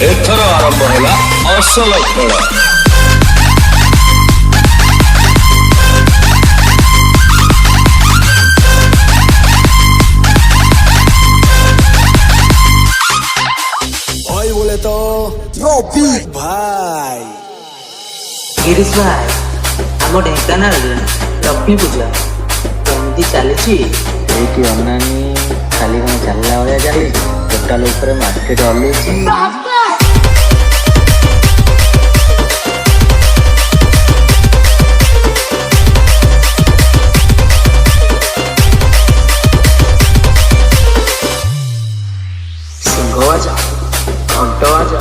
एथर आरंभ है असल खेल भाई बोले तो रॉबी भाई गिरीश भाई आम ढेंकानाल लक्ष्मी पूजा केमती चली अनानी खाली कौन चलला भाया चली टोटाल ऊपर मार्केट हलुची सिंह बाजा घंट बाजा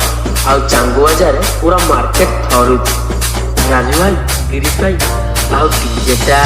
आ चांगू बाजार पूरा मार्केट थरुची राजू भाई गिरीश भाई आ डीजेटा